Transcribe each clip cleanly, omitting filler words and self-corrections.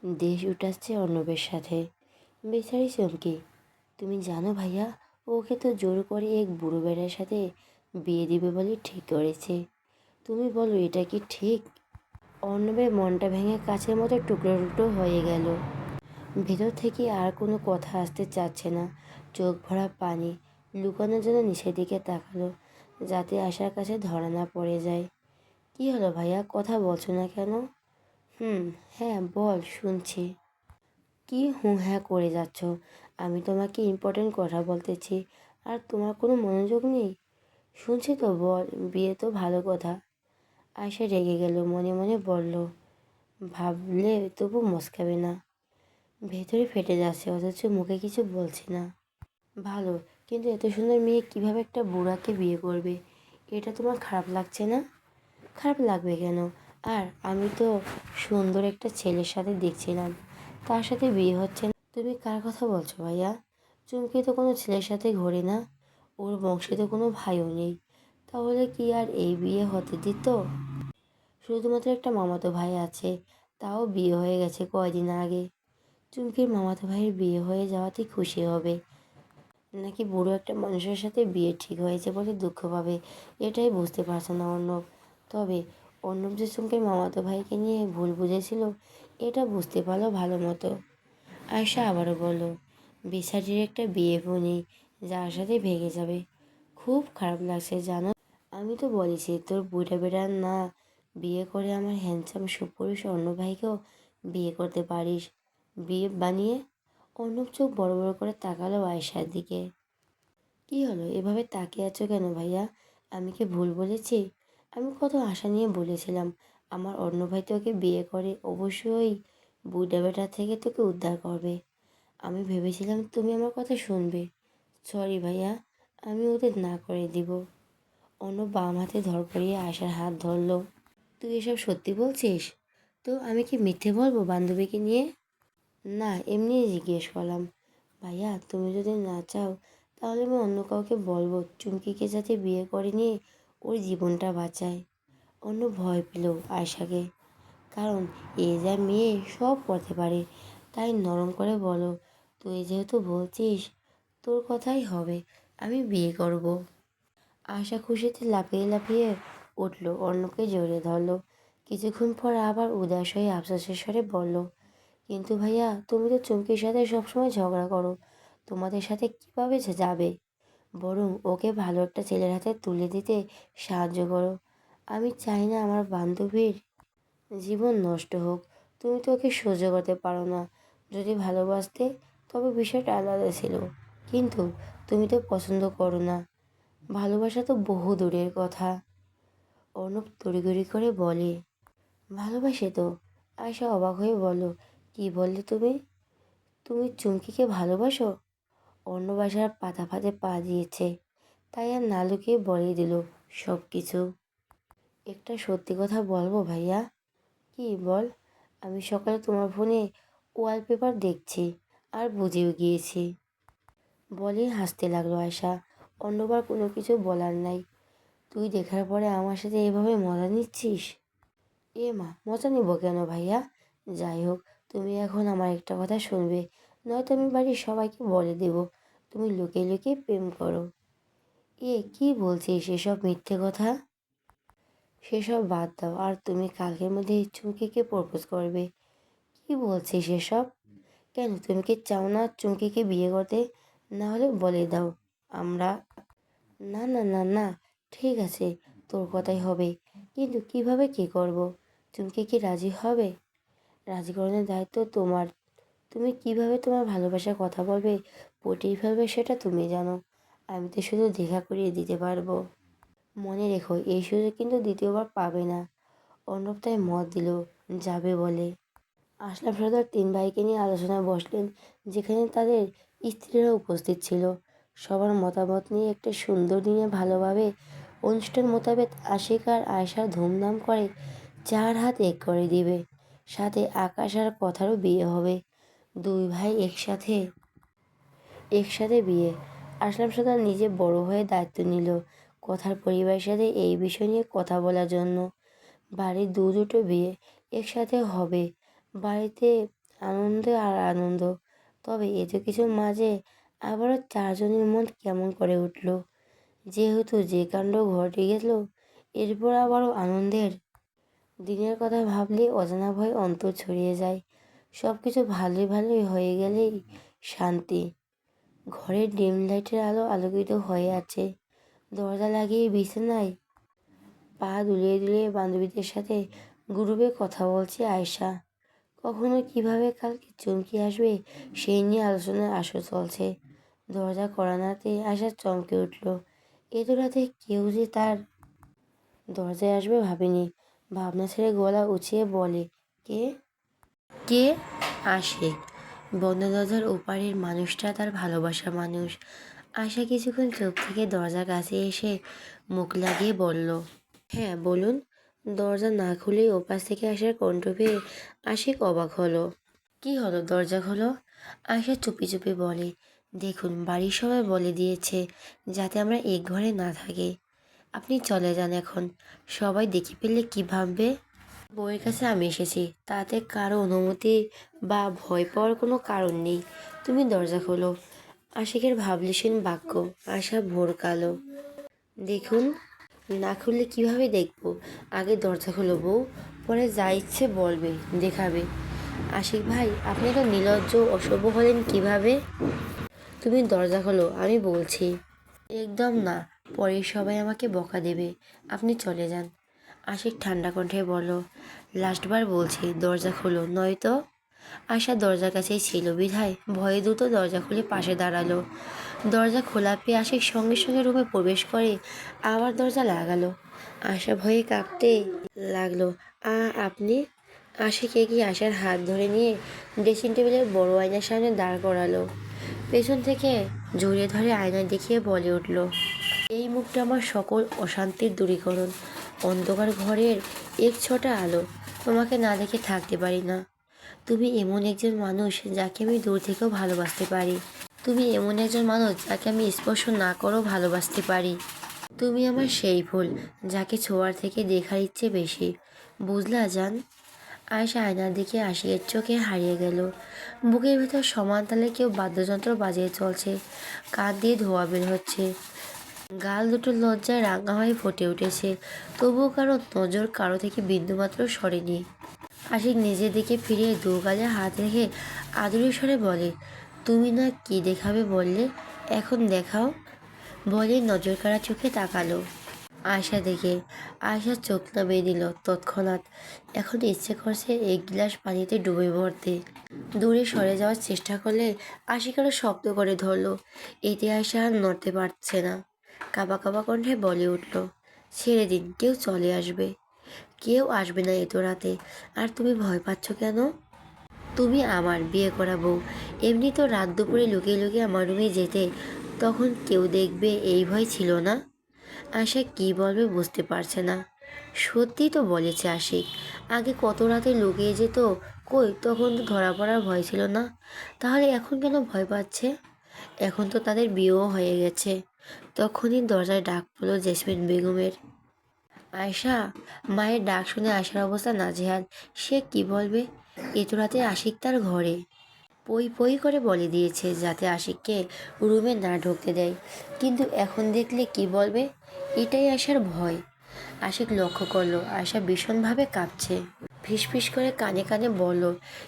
দেশ উঠাচ্ছে অর্ণবের সাথে। বেচারি চমকি। তুমি জানো ভাইয়া, ওকে তো জোর করে এক বুড়ো বেড়ার সাথে বিয়ে দিবে বলে ঠিক করেছে। তুমি বলো এটা কি ঠিক? অর্ণবের মনটা ভেঙে কাছের মতো টুকরো টুকরো হয়ে গেল। ভেতর থেকে আর কোনো কথা আসতে চাচ্ছে না। চোখ ভরা পানি। লুকানোর জন্য নিচের দিকে তাকালো, যাতে আশার কাছে ধরা না পড়ে যায়। কি হলো ভাইয়া, কথা বলছো না কেন? হুম, হ্যাঁ বল, শুনছি। কি হুঁ হ্যাঁ করে যাচ্ছ? আমি তোমাকে ইম্পর্টেন্ট কথা বলতেছি, আর তোমার কোনো মনোযোগ নেই। শুনছি তো, বল। বিয়ে তো ভালো কথা। আয়শা রেগে গেল, মনে মনে বলল, ভাবলে তবু মস্কাবে না। ভেতরে ফেটে যাচ্ছে, অথচ মুখে কিছু বলছে না। ভালো, কিন্তু এত সুন্দর মেয়ে কিভাবে একটা বুড়াকে বিয়ে করবে? এটা তোমার খারাপ লাগছে না? খারাপ লাগবে কেন? আর আমি তো সুন্দর একটা ছেলের সাথে দেখছিলাম, তার সাথে বিয়ে হচ্ছে না। তুমি কার কথা বলছো ভাইয়া? চুমকি তো কোনো ছেলের সাথে ঘোরে না, ওর বংশে তো কোনো ভাইও নেই। তাহলে কি আর এই বিয়ে হতে দিত? শুধুমাত্র একটা মামাতো ভাই আছে, তাও বিয়ে হয়ে গেছে কয়দিন আগে। চুমকির মামাতো ভাইয়ের বিয়ে হয়ে যাওয়াতেই খুশি হবে, নাকি বুড়ো একটা মানুষের সাথে বিয়ে ঠিক হয়েছে বলে দুঃখ পাবে, এটাই বুঝতে পারছে না অর্ণব। তবে অর্ণব যে চুমকির মামাতো ভাইকে নিয়ে ভুল বুঝেছিল, এটা বুঝতে পারলো ভালো মতো। আয়শা আবারও বলল, বেচারির একটা বিয়ে বনি যার সাথে ভেগে যাবে। খুব খারাপ লাগছে জানো। আমি তো বলেছি তোর বুড়া বেড়া না বিয়ে করে আমার হ্যান্ডসাম সুপুরুষ অর্ণব ভাইকেও বিয়ে করতে পারিস। বিয়ে বানিয়ে। অর্ণব চোখ বড় বড় করে তাকালো আয়শার দিকে। কি হলো, এভাবে তাকিয়ে আছো কেন ভাইয়া? আমি কি ভুল বলেছি? আমি কত আশা নিয়ে বলেছিলাম আমার অন্য ভাই তোকে বিয়ে করে অবশ্যই বুড়া বেটা থেকে তোকে উদ্ধার করবে। আমি ভেবেছিলাম তুমি আমার কথা শুনবে। সরি ভাইয়া, আমি ওদের না করে দিব। অন্য বাম হাতে ধরপড়িয়ে আয়শার হাত ধরলো। তুই এসব সত্যি বলছিস? তো আমি কি মিথ্যে বলবো বান্ধবীকে নিয়ে? না, এমনি জিজ্ঞেস করলাম। ভাইয়া তুমি যদি না চাও, তাহলে আমি অন্য কাউকে বলবো চুমকিকে যাতে বিয়ে করে নিয়ে ওর জীবনটা বাঁচায়। অন্য ভয় পেল আয়শাকে, কারণ এ যা মেয়ে সব করতে পারে। তাই নরম করে বলো, তুই যেহেতু বলছিস, তোর কথাই হবে, আমি বিয়ে করব। আশা খুশিতে লাফিয়ে লাফিয়ে উঠল, অন্যকে জড়িয়ে ধরলো। কিছুক্ষণ পর আবার উদাস হয়ে আফসোসের স্বরে বলল, কিন্তু ভাইয়া তুমি তো চুমকির সাথে সবসময় ঝগড়া করো, তোমাদের সাথে কীভাবে যাবে? বরং ওকে ভালো একটা ছেলের হাতে তুলে দিতে সাহায্য করো। আমি চাই না আমার বান্ধবীর জীবন নষ্ট হোক। তুমি তো ওকে সহ্য করতে পারো না। যদি ভালোবাসতে তবে বিষয়টা আলাদা ছিল, কিন্তু তুমি তো পছন্দ করো না। ভালোবাসা তো বহু দূরের কথা। অর্ণব তড়িঘড়ি করে বলে, ভালোবাসে তো। আয়শা অবাক হয়ে বলল, কি বললে তুমি? তুমি চুমকিকে ভালোবাসো? অর্ণব আশার পাতা ফাঁদে পা দিয়েছে, তাই আর না লুকিয়ে বলে দিল সব কিছু। একটা সত্যি কথা বলবো ভাইয়া? কি বল? আমি সকালে তোমার ফোনে ওয়ালপেপার দেখছি, আর বুঝেও গিয়েছি। বলে হাসতে লাগলো আয়শা। অন্যবার কোনো কিছু বলার নাই। তুই দেখার পরে আমার সাথে এভাবে মজা নিচ্ছিস? এ মা, মজা নিব কেন ভাইয়া? যাই হোক, তুমি এখন আমার একটা কথা শুনবে, নয়তো আমি বাড়ির সবাইকে বলে দেব তুমি লুকিয়ে লুকিয়ে প্রেম করো। এ কি বলছিস এসব মিথ্যে কথা? সেসব বাদ দাও, আর তুমি কালকের মধ্যে চুমকিকে প্রপোজ করবে। কি বলছিস এসব? কেন, তুমি কি চাও না চুমকিকে বিয়ে করতে? না হলে বলে দাও আমরা। না না না না, ঠিক আছে, তোর কথাই হবে, কিন্তু কিভাবে কি করব? চুমকি কি রাজি হবে? রাজি করানোর দায়িত্ব তোমার। তুমি কিভাবে তোমার ভালোবাসার কথা বলবে, পটিয়ে ফেলবে, সেটা তুমি জানো। আমি তো শুধু দেখা করিয়ে দিতে পারবো। মনে রেখো, এই সুযোগ কিন্তু দ্বিতীয়বার পাবে না। অর্ণব তাই মত দিল যাবে বলে। আশরাফ সর্দার তিন ভাইকে নিয়ে আলোচনায় বসলেন, যেখানে তাদের স্ত্রীরা উপস্থিত ছিল। সবার মতামত নিয়ে একটা সুন্দর দিনে ভালোভাবে অনুষ্ঠান মোতাবেক আশিক আর আয়শা ধুমধাম করে 4 হাত এক করে দিবে। সাথে আকাশ আর কথারও বিয়ে হবে। দুই ভাই একসাথে একসাথে বিয়ে। আশরাফ সর্দার নিজে বড় হয়ে দায়িত্ব নিল কথার পরিবারের সাথে এই বিষয় নিয়ে কথা বলার জন্য। বাড়ির দুটো বিয়ে একসাথে হবে। বাড়িতে আনন্দ আর আনন্দ। তবে এত কিছুর মাঝে আবারও চারজনের মন কেমন করে উঠল। যেহেতু যে কাণ্ড ঘটে গেল, এরপর আবারও আনন্দের দিনের কথা ভাবলে অজানা ভয় অন্তর ছড়িয়ে যায়। সব কিছু ভালোই ভালোই হয়ে গেলেই শান্তি। ঘরের ডিম লাইটের আলো আলোকিত হয়ে আছে। দরজা লাগিয়ে বিছানায় পা দুলিয়ে দুলিয়ে বান্ধবীদের সাথে গ্রুপে কথা বলছে আয়শা। কখনো কিভাবে কালকে চমকে আসবে সেই নিয়ে আলোচনার আসর চলছে। দরজা কড়া নাড়তে আয়শা চমকে উঠল। এত রাতে কেউ যে তার দরজায় আসবে ভাবেনি। ভাবনা ছেড়ে গলা উঁচিয়ে বলে, কে? কে? আশিক। বন্ধ দরজার ওপারের মানুষটা তার ভালোবাসার মানুষ। আশা কিছুক্ষণ চুপ থেকে দরজার কাছে এসে মুখ লাগিয়ে বলল, হ্যাঁ বলুন। দরজা না খুলেই ওপাশ থেকে আসার কণ্ঠ পেয়ে আশিক অবাক হলো। কি হলো, দরজা খোলো। আয়শা চুপি চুপি বলে, দেখুন বাড়ির সবাই বলে দিয়েছে যাতে আমরা এক ঘরে না থাকি। আপনি চলে যান এখন। সবাই দেখে ফেললে কি ভাববে? বউয়ের কাছে আমি এসেছি, তাতে কারো অনুমতি বা ভয় পাওয়ার কোনো কারণ নেই। তুমি দরজা খোলো। আশিকের ভাবলেশীন বাক্য আশা ভোরকালো। দেখুন, না খুললে কিভাবে দেখবো? আগে দরজা খোলো বউ, পরে যা ইচ্ছে বলবে দেখাবে। আশিক ভাই, আপনি তো নির্লজ্জ অসভ্য হলেন কিভাবে? তুমি দরজা খোলো, আমি বলছি। একদম না, পরে সবাই আমাকে বকা দেবে। আপনি চলে যান। আশিক ঠান্ডা কণ্ঠে বলল, লাস্টবার বলছি দরজা খোলো, নয়তো। আশা দরজার কাছেই ছিল বিধায় ভয়ে দ্রুত দরজা খুলে পাশে দাঁড়ালো। দরজা খোলা পেয়ে আশিক সঙ্গে সঙ্গে রুমে প্রবেশ করে আবার দরজা লাগালো। আশা ভয়ে কাঁপতে লাগলো। আপনি? আশিক এগিয়ে আশার হাত ধরে নিয়ে ড্রেসিং টেবিলের বড় আয়নার সামনে দাঁড় করালো। পেছন থেকে জড়িয়ে ধরে আয়নায় দেখিয়ে বলে উঠল, এই মুখটা আমার সকল অশান্তির দূরীকরণ। অন্ধকার ঘরের এক ছোটা আলো। তোমাকে না দেখে থাকতে পারি না। তুমি এমন একজন মানুষ যাকে আমি দূর থেকেও ভালোবাসতে পারি। তুমি এমন একজন মানুষ যাকে আমি স্পর্শ না করেও ভালোবাসতে পারি। তুমি আমার সেই ফুল যাকে ছোঁয়ার থেকে দেখার ইচ্ছে বেশি। বুঝলা জান? আয়েশা আয়নার দিকে আশিকের চোখে হারিয়ে গেল। বুকের ভেতর সমান তালে কেউ বাদ্যযন্ত্র বাজিয়ে চলছে। কাঁধ দিয়ে ধোঁয়া বের হচ্ছে। গাল দুটো লজ্জায় রাঙা হয়ে ফুটে উঠেছে। তবুও কারো নজর কারো থেকে বিন্দুমাত্র সরেনি। আশিক নিজের দিকে ফিরিয়ে দু গালে হাত রেখে আদুরে স্বরে বলে, তুমি না কি দেখাবে বললে, এখন দেখাও। বলে নজর কাড়া চোখে তাকালো আয়শা দিকে। আয়শা চোখ নামিয়ে দিল তৎক্ষণাৎ। এখন ইচ্ছে করছে এক গ্লাস পানিতে ডুবে মরতে। দূরে সরে যাওয়ার চেষ্টা করলে আশিক আরো শক্ত করে ধরলো। এতে আয়শা আর নড়তে পারছে না। কাঁপা কাঁপা কণ্ঠে বলে উঠল, ছেড়ে দিন, কেউ চলে আসবে। কেউ আসবে না এত রাতে। আর তুমি ভয় পাচ্ছ কেন? তুমি আমার বিয়ে করা বউ। এমনি তো রাত দুপুরে লুকিয়ে লুকিয়ে আমার রুমে যেতে, তখন কেউ দেখবে এই ভয় ছিল না। আশা কি বলবে বুঝতে পারছে না। সত্যি তো বলেছে আশিক, আগে কত রাতে লুকিয়ে যেত। কই তখন তো ধরা পড়ার ভয় ছিল না। তাহলে এখন কেন ভয় পাচ্ছে? এখন তো তাদের বিয়েও হয়ে গেছে। তখনই দরজায় ডাক পড়ল জেসমিন বেগমের। আয়শা! মায়ের ডাক শুনে আয়শার অবস্থা নাজেহাল। সে কি বলবে? এত রাতে আশিক তার ঘরে। পই পই করে বলে দিয়েছে যাতে আশিককে রুমে না ঢুকতে দেয়। কিন্তু এখন দেখলে কি বলবে? এটাই আয়শার ভয়। আশিক লক্ষ্য করলো আয়শা ভীষণভাবে কাঁপছে। ফিসফিস করে কানে কানে বলল,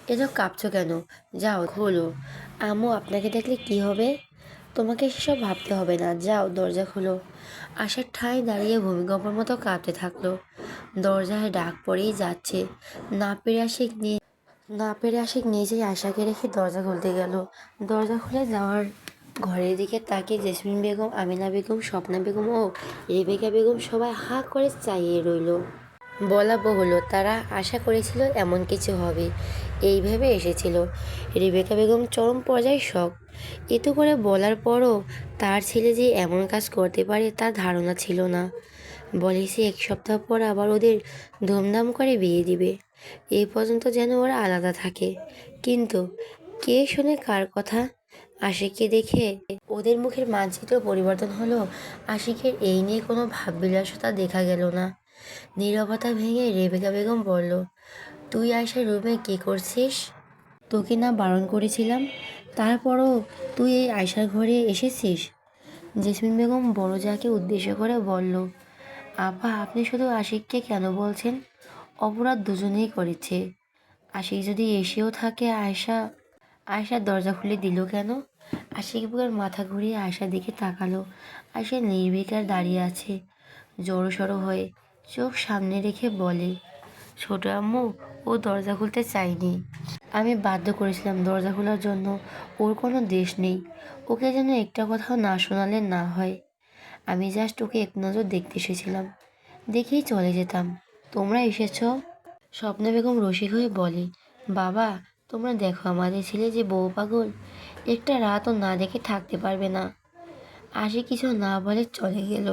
এত কাঁপছো কেন? যাও খোলো। আম্মু আপনাকে দেখলে কি হবে? তোমাকে সেসব ভাবতে হবে না, যাও দরজা খোলো। আশার ঠাঁই দাঁড়িয়ে ভূমিকম্পের মতো কাঁপতে থাকলো। দরজায় ডাক পড়েই যাচ্ছে। না পেরে আশিক নিজেই আশাকে রেখে দরজা খুলতে গেল। দরজা খুলে যাওয়ার ঘরের দিকে তাকিয়ে জেসমিন বেগম, আমিনা বেগম, স্বপ্না বেগম ও রেবেকা বেগম সবাই হাঁ করে চাইয়ে রইল। বলা বহুল তারা আশা করেছিল এমন কিছু হবে, এই ভেবে এসেছিল। রেবেকা বেগম চরম পর্যায়ে শক। এত করে বলার পরও তার ছেলে যে এমন কাজ করতে পারে তার ধারণা ছিল না। বলেছে এক সপ্তাহ পর আবার ওদের ধুমধাম করে বিয়ে দিবে। এই পর্যন্ত যেন ওরা আলাদা থাকে। কিন্তু কে শোনে কার কথা? আশিককে দেখে ওদের মুখের মানচিত্র পরিবর্তন হলো। আশিকের এই নিয়ে কোনো ভাববিলাসতা দেখা গেল না। নীরবতা ভেঙে রেবেকা বেগম বলল, তুই আয়শার রুমে কী করছিস? তোকে না বারণ করেছিলাম? তারপরও তুই এই আয়শার ঘরে এসেছিস? জেসমিন বেগম বড় যাকে উদ্দেশ্য করে বলল, আপা আপনি শুধু আশিককে কেন বলছেন? অপরাধ দুজনেই করেছে। আশিক যদি এসেও থাকে, আয়শার দরজা খুলে দিল কেন? আশিক বুকের মাথা ঘুরিয়ে আয়শার দিকে তাকালো। আয়শা নির্বিকার দাঁড়িয়ে আছে, জড়সড় হয়ে চোখ সামনে রেখে বলে, ছোট আম্মু, ও দরজা খুলতে চায়নি। আমি বাধ্য করেছিলাম দরজা খোলার জন্য। ওর কোনো দেশ নেই। ওকে যেন একটা কথাও না শোনালে না হয়। আমি জাস্ট ওকে এক নজর দেখতে এসেছিলাম, দেখেই চলে যেতাম। তোমরা এসেছ। স্বপ্না বেগম রসিক হয়ে বলে, বাবা তোমরা দেখো আমাদের ছেলে যে বউ পাগল, একটা রাতও না দেখে থাকতে পারবে না। আসে কিছু না বলে চলে গেল।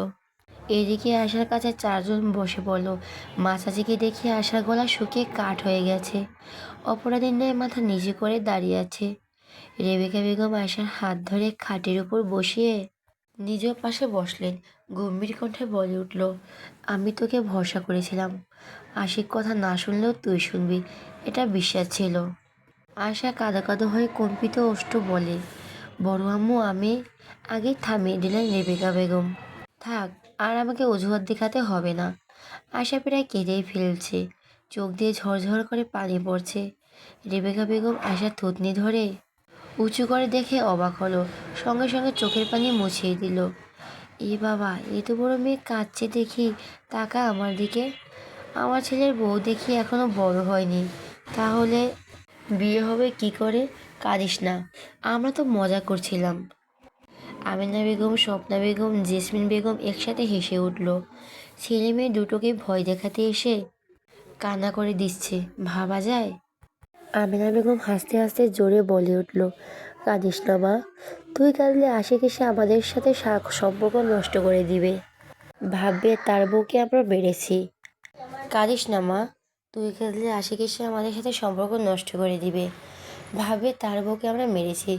এদিকে আশার কাছে চারজন বসে পড়ল। মাছাজিকে দেখে আশার গলা শুকিয়ে কাঠ হয়ে গেছে। অপরাধীর ন্যায় মাথা নিচু করে দাঁড়িয়ে আছে। রেবেকা বেগম আশার হাত ধরে খাটের উপর বসিয়ে নিজের পাশে বসলেন। গম্ভীর কণ্ঠে বলে উঠল, আমি তোকে ভরসা করেছিলাম। আশিক কথা না শুনলেও তুই শুনবি, এটা বিশ্বাস ছিল। আশা কাঁদো কাঁদো হয়ে কম্পিত ওষ্ঠ বলে, বড় আম্মু আমি। আগেই থামিয়ে দিলেন রেবেকা বেগম। থাক, আর আমাকে অজুহাত দেখাতে হবে না। আশা প্রায় কেঁদেই ফেলছে, চোখ দিয়ে ঝরঝর করে পানি পড়ছে। রেবেকা বেগম আশার থুতনি ধরে উঁচু করে দেখে অবাক হলো, সঙ্গে সঙ্গে চোখের পানি মুছিয়ে দিল। এ বাবা, এত বড় মেয়ে কাঁদছে দেখি, তাকা আমার দিকে। আমার ছেলের বউ দেখি এখনো বড় হয়নি, তাহলে বিয়ে হবে কি করে? কাঁদিস না, আমরা তো মজা করছিলাম। আমিনা বেগম, স্বপ্না বেগম, জেসমিন বেগম একসাথে হেসে উঠল। ছেলে মেয়ে দুটোকে ভয় দেখাতে এসে কান্না করে দিচ্ছে, ভাবা যায়? আমিনা বেগম হাসতে হাসতে জোরে বলে উঠল, কাঁদিস না মা, তুই কাঁদলে আশিক এসে আমাদের সাথে সম্পর্ক নষ্ট করে দিবে। ভাববে তার বউকে আমরা মেরেছি। কাঁদিস না মা, তুই কাঁদলে আশিক এসে আমাদের সাথে সম্পর্ক নষ্ট করে দিবে। ভাববে তার বউকে আমরা মেরেছি।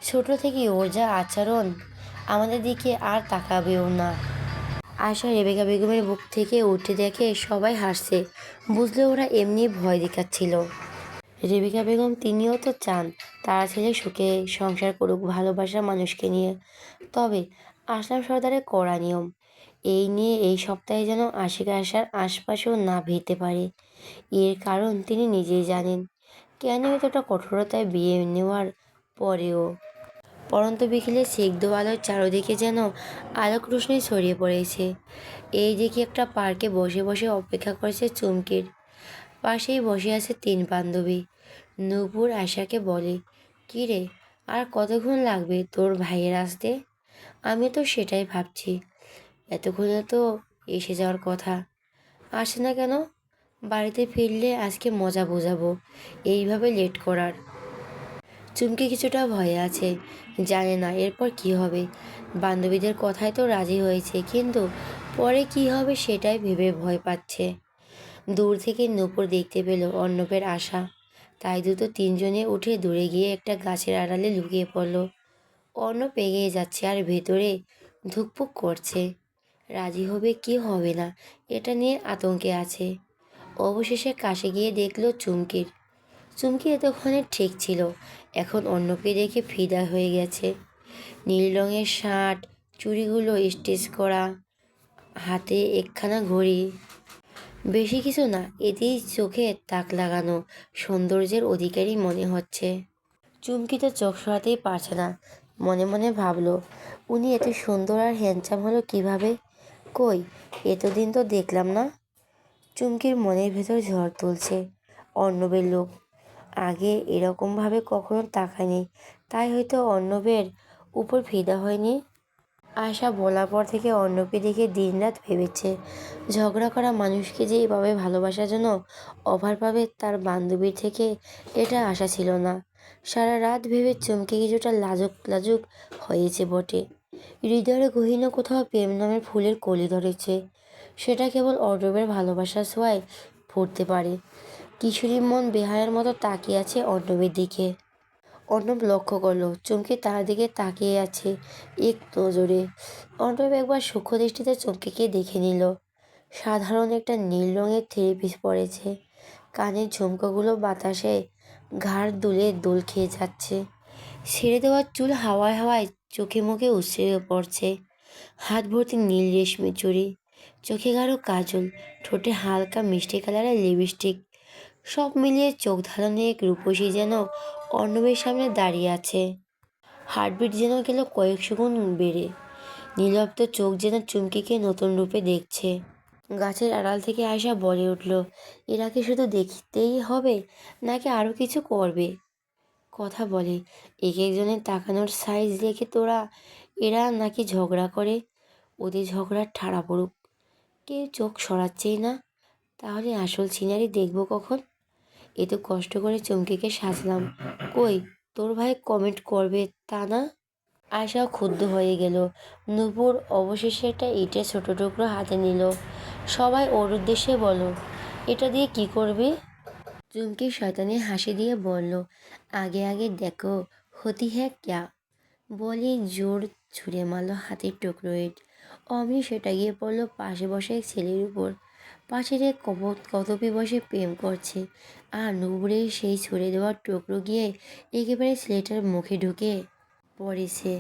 ছোট থেকে ওর যা আচরণ, আমাদের দিকে আর তাকাবেও না। আয়শা রেবেকা বেগমের বুক থেকে উঠে দেখে সবাই হাসছে, বুঝলে ওরা এমনি ভয় দেখাচ্ছিল। রেবেকা বেগম তিনিও তো চান তারা ছেলে সুখে সংসার করুক ভালোবাসার মানুষকে নিয়ে। তবে আসলাম সর্দারের কড়া নিয়ম, এই নিয়ে এই সপ্তাহে যেন আশিক আশার আশপাশেও না ভিড়তে পারে। এর কারণ তিনি নিজেই জানেন। কেন এতটা কঠোরতায় বিয়ে নেওয়ার পরেও? পরন্ত বিকেলে স্নিগ্ধ আলোর চারদিকে যেন আলোক রোশনি ছড়িয়ে পড়েছে। এই দিকে একটা পার্কে বসে বসে অপেক্ষা করছে চুমকির। পাশেই বসে আছে তিন বান্ধবী। নূপুর আয়শাকে বলে, কী রে, আর কতক্ষণ লাগবে তোর ভাইয়ের আসতে? আমি তো সেটাই ভাবছি, এতক্ষণে তো এসে যাওয়ার কথা, আসে না কেন? বাড়িতে ফিরলে আজকে মজা বোঝাবো এইভাবে লেট করার। চুমকি কিছুটা ভয়ে আছে, জানে না এরপর কি হবে। বান্ধবীদের কথায় তো রাজি হয়েছে, কিন্তু পরে কি হবে সেটাই ভেবে ভয় পাচ্ছে। দূর থেকে নূপুর দেখতে পেল অর্ণবের আশা, তাই দ্রুত তিনজনে উঠে দূরে গিয়ে একটা গাছের আড়ালে লুকিয়ে পড়ল। অর্ণব এগিয়ে যাচ্ছে আর ভেতরে ধুকপুক করছে। রাজি হবে কি হবে না এটা নিয়ে আতঙ্কে আছে। অবশেষে কাছে গিয়ে দেখল চুমকি এতক্ষণে ঠিক ছিল, এখন অর্ণবকে দেখে ফিদা হয়ে গেছে। নীল রঙের শার্ট, চুড়িগুলো স্টিচ করা, হাতে একখানা ঘড়ি। বেশি কিছু না, এতেই চোখে তাক লাগানো সৌন্দর্যের অধিকারী মনে হচ্ছে। চুমকি তো চোখ সরাতেই পারছে না। মনে মনে ভাবলো, উনি এত সুন্দর আর হ্যান্ডসাম হলো কিভাবে? কই, এতদিন তো দেখলাম না। চুমকির মনের ভেতর ঝড় তুলছে। অর্ণবের লোক, আগে এরকমভাবে কখনো তাকায়নি, তাই হয়তো অর্ণবের উপর ফিদা হয়নি। আশা বলার পর থেকে অর্ণবকে দেখে দিনরাত ভেবেছে, ঝগড়া করা মানুষকে যে এভাবে ভালোবাসার জন্য অফার পাবে তার বান্ধবীর থেকে এটা আশা ছিল না। সারা রাত ভেবে চমকে কিছুটা লাজুক লাজুক হয়েছে বটে। হৃদয়ের গহীন কোথাও প্রেম নামের ফুলের কলি ধরেছে, সেটা কেবল অর্ণবের ভালোবাসার ছোঁয়ায় ফুটতে পারে। কিশোরীর মন বেহায়ার মতো তাকিয়ে আছে অর্ণবের দিকে। অর্ণব লক্ষ্য করলো চমকে তার দিকে তাকিয়ে আছে এক নজরে। অর্ণব একবার সূক্ষ্ম দৃষ্টিতে চমকিকে দেখে নিল। সাধারণ একটা নীল রঙের থ্রি পিস পরেছে, কানের ঝুমকোগুলো বাতাসে ঘাড় দুলে দোল খেয়ে যাচ্ছে। ছেড়ে দেওয়ার চুল হাওয়ায় হাওয়ায় চোখে মুখে উছড়ে পড়ছে। হাত ভর্তি নীল রেশমি চুড়ি, চোখে গাঢ় কাজল, ঠোঁটে হালকা মিষ্টি কালারের লিপস্টিক, সব মিলিয়ে চোখ ধাঁধানো এক রূপসী যেন অর্ণবের সামনে দাঁড়িয়ে আছে। হার্টবিট যেন গেল কয়েকশো গুণ বেড়ে। নীলব্ধ চোখ যেন চুমকিকে নতুন রূপে দেখছে। গাছের আড়াল থেকে আয়শা বলে উঠল, এরা কি শুধু দেখতেই হবে নাকি আরও কিছু করবে? কথা বলে, এক একজনের তাকানোর সাইজ দেখে তোরা এরা নাকি ঝগড়া করে। ওদের ঝগড়ার ঠাড়া পড়ুক। কেউ চোখ সরাচ্ছেই না, তাহলে আসল সিনারি দেখবো কখন? এত কষ্ট করে চমকিকে সাজলাম, কই তোর ভাই কমেন্ট করবে তা না? আয়শাও ক্ষুব্ধ হয়ে গেল। নূপুর অবশেষে একটা ইটের ছোট টুকরো হাতে নিল। সবাই ওর উদ্দেশ্যে বলো, এটা দিয়ে কি করবে? চুমকি শয়তানি হাসি দিয়ে বলল, আগে আগে দেখো হতি হ্যাঁ ক্যা। বলি জোর ছুঁড়ে মারল হাতের টুকরো ইট। অমনি সেটা গিয়ে পড়লো পাশে বসে এক ছেলের উপর। পাশের এক কতপি বসে প্রেম করছে, আর নুপুরের সেই ছুঁড়ে দেওয়ার টুকরো গিয়ে একেবারে ছেলেটার মুখে ঢুকে পড়েছে।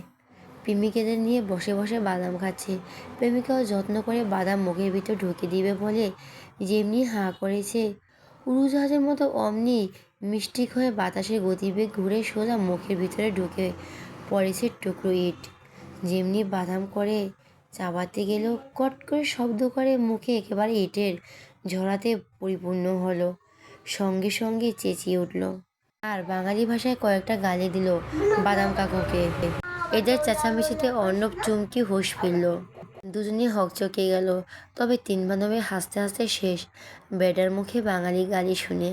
প্রেমিকাদের নিয়ে বসে বসে বাদাম খাচ্ছে। প্রেমিকাও যত্ন করে বাদাম মুখের ভিতর ঢুকে দিবে বলে যেমনি হাঁ করেছে, উড়োজাহাজের মতো অমনি মিষ্টিক হয়ে বাতাসের গতিবেগ ঘুরে সোজা মুখের ভিতরে ঢুকে পড়েছে টুকরো ইট। যেমনি বাদাম করে চাবাতে গেলেও কট করে শব্দ করে মুখে একেবারে ইটের ঝরাতে পরিপূর্ণ হলো। সঙ্গে সঙ্গে চেঁচিয়ে উঠল, আর বাঙালি ভাষায় কয়েকটা গালি দিল বাদাম কাকুকে। এদের চেঁচামেচিতে অর্ণব চুমকি হুঁশ ফিরল। দুজনেই হকচকে গেল। তবে তিন বান্ধবী হাসতে হাসতে শেষ বেডার মুখে বাঙালি গালি শুনে।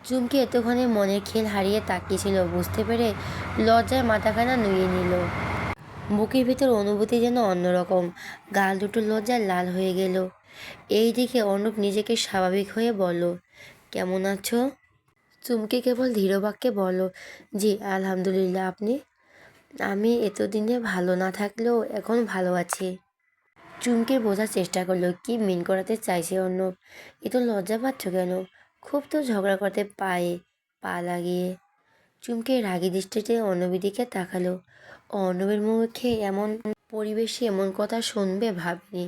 চুমকি এতক্ষণে মনের খেল হারিয়ে তাকিয়েছিল, বুঝতে পেরে লজ্জায় মাথাখানা নুয়ে নিল। বুকের ভিতর অনুভূতি যেন অন্যরকম, গাল দুটো লজ্জায় লাল হয়ে গেল। এই দিকে অর্ণব নিজেকে স্বাভাবিক হয়ে বলল, কেমন আছো? চুমকি কেবল ধীর বাক্যে বলল, জি আলহামদুলিল্লাহ, আপনি? আমি এতদিনে ভালো না থাকলেও এখন ভালো আছি। চুমকির বোঝার চেষ্টা করলো কি মিন করাতে চাইছে অর্ণব। এ তো লজ্জা পাচ্ছ কেন? খুব তো ঝগড়া করতে পায়ে পা লাগিয়ে। চুমকি রাগী দৃষ্টিতে অর্ণবের দিকে তাকালো। অর্ণবের মুখে এমন পরিবেশে এমন কথা শুনবে ভাবিনি।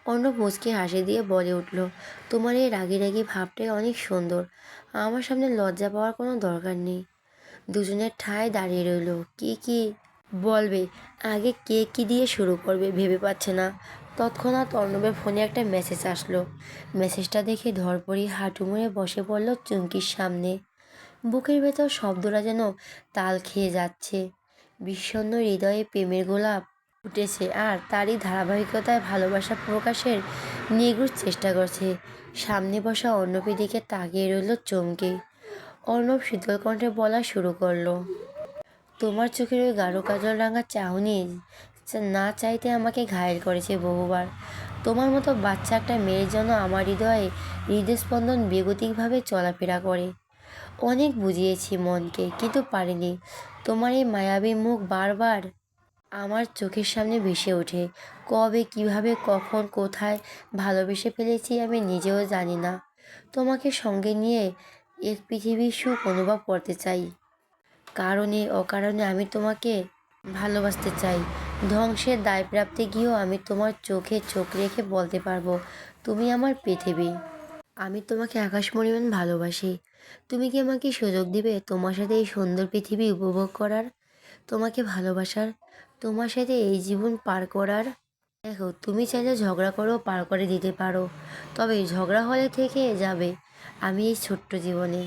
অর্ণব মুচকি হাসি দিয়ে বলে উঠল, তোমার এই রাগী রাগী ভাবটাই অনেক সুন্দর। আমার সামনে লজ্জা পাওয়ার কোনো দরকার নেই। দুজনের ঠায় দাঁড়িয়ে রইল। কি বলবে, আগে কে কী দিয়ে শুরু করবে ভেবে পাচ্ছে না। তৎক্ষণাৎ অর্ণবের ফোনে একটা মেসেজ আসলো। মেসেজটা দেখে ধরপড়ি হাঁটু মুড়ে বসে পড়ল চুমকির সামনে। বুকের ভেতর শব্দটা যেন তাল খেয়ে যাচ্ছে। বিষণ্ণ হৃদয়ে প্রেমের গোলাপ ফুটেছে, আর তারই ধারাবাহিকতায় ভালোবাসা প্রকাশের নিগুড় চেষ্টা করছে। সামনে বসা অর্ণবের দিকে তাকিয়ে রইল চমকে। অর্ণব শীতল কণ্ঠে বলা শুরু করলো, তোমার চোখের ওই গাঢ় কাজল রাঙা চাহনি না চাইতে আমাকে ঘায়েল করেছে বহুবার। তোমার মতো বাচ্চা একটা মেয়ের জন্য আমার হৃদস্পন্দন বেগতিকভাবে চলাফেরা করে। অনেক বুঝিয়েছি মনকে, কিন্তু পারিনি। তোমার এই মায়াবী মুখ বারবার আমার চোখের সামনে ভেসে ওঠে। কবে কিভাবে কখন কোথায় ভালোবেসে ফেলেছি আমি নিজেও জানি না। তোমাকে সঙ্গে নিয়ে এক পৃথিবীর সুখ অনুভব করতে চাই। কারণে অকারণে আমি তোমাকে ভালোবাসতে চাই। ধ্বংসের দায়প্রাপ্তি গিয়েও আমি তোমার চোখে চোখ রেখে বলতে পারবো, তুমি আমার পৃথিবী। আমি তোমাকে আকাশ পরিমাণ ভালোবাসি। তুমি কি আমাকে সুযোগ দিবে তোমার সাথে এই সুন্দর পৃথিবী উপভোগ করার, তোমাকে ভালোবাসার, তোমার সাথে এই জীবন পার করার? দেখো, তুমি চাইলে ঝগড়া করেও পার করে দিতে পারো, তবে ঝগড়া হলে থেকে যাবে আমি এই ছোট্ট জীবনে।